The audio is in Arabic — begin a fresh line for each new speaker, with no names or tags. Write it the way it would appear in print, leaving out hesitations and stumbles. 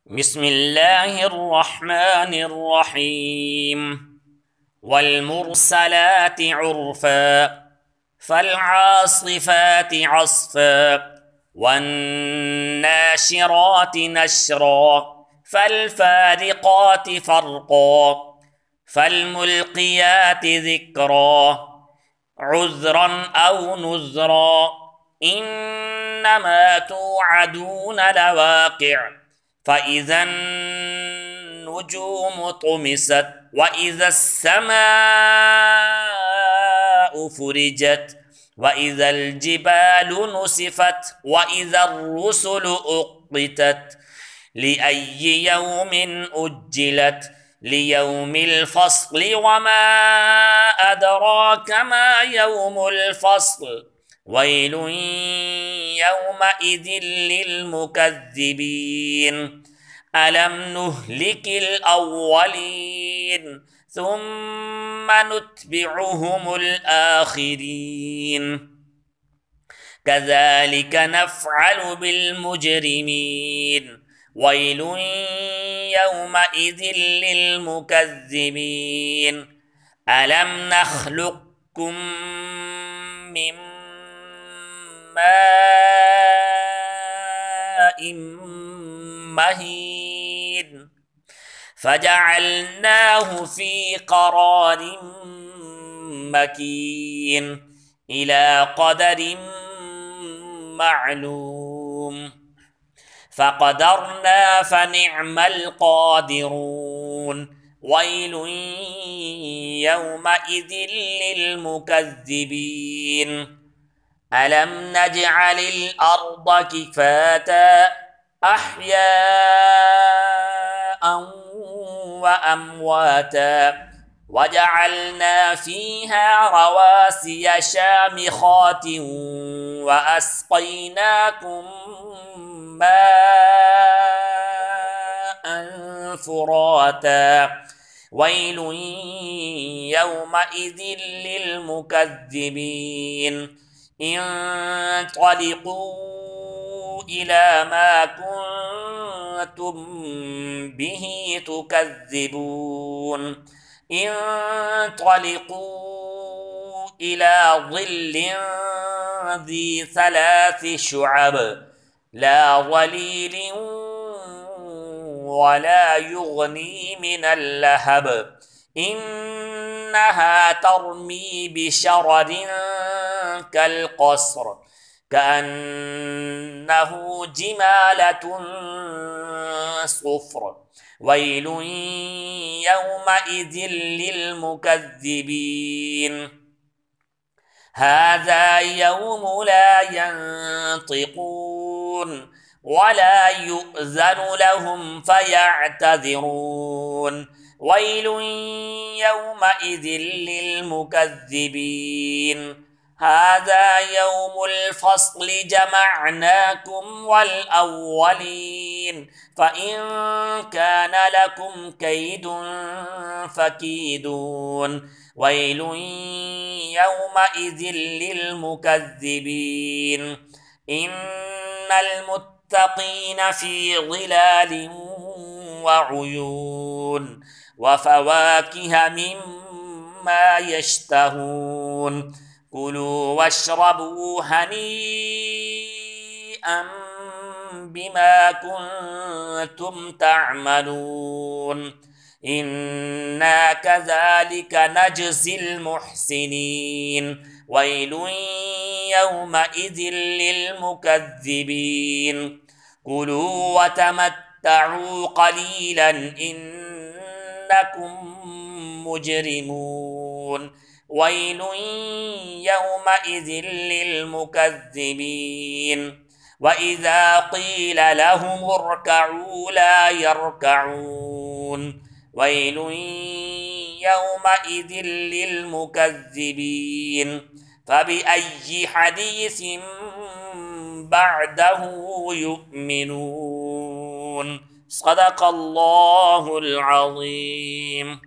بسم الله الرحمن الرحيم. والمرسلات عرفا فالعاصفات عصفا والناشرات نشرا فالفارقات فرقا فالملقيات ذكرا عذرا أو نذرا إنما توعدون لواقع فإذا النجوم طمست وإذا السماء فرجت وإذا الجبال نسفت وإذا الرسل أقتت لأي يوم أجلت ليوم الفصل وما أدراك ما يوم الفصل ويل يومئذ للمكذبين ألم نهلك الأولين ثم نتبعهم الآخرين كذلك نفعل بالمجرمين ويل يومئذ للمكذبين ألم نخلقكم من ماء مهين فجعلناه في قرار مكين إلى قدر معلوم فقدرنا فنعم القادرون ويل يومئذ للمكذبين ألم نجعل الأرض كفاتا أحياء وأمواتا وجعلنا فيها رواسي شامخات وأسقيناكم ماء فراتا ويل يومئذ للمكذبين انطلقوا إلى ما كنتم به تكذبون انطلقوا إلى ظل ذي ثلاث شعب لا ظليل ولا يغني من اللهب إنها ترمي بشرر كالقصر كأنه جمالة صفر ويل يومئذ للمكذبين هذا يوم لا ينطقون ولا يؤذن لهم فيعتذرون ويل يومئذ للمكذبين هذا يوم الفصل جمعناكم والأولين فإن كان لكم كيد فكيدون ويل يومئذ للمكذبين إن المتقين في ظلال وعيون وفواكه مما يشتهون كلوا واشربوا هنيئا بما كنتم تعملون إنا كذلك نجزي المحسنين ويل يومئذ للمكذبين كلوا وتمتعوا قليلا إنكم مجرمون ويل يومئذ للمكذبين وإذا قيل لهم اركعوا لا يركعون ويل يومئذ للمكذبين فبأي حديث بعده يؤمنون صدق الله العظيم.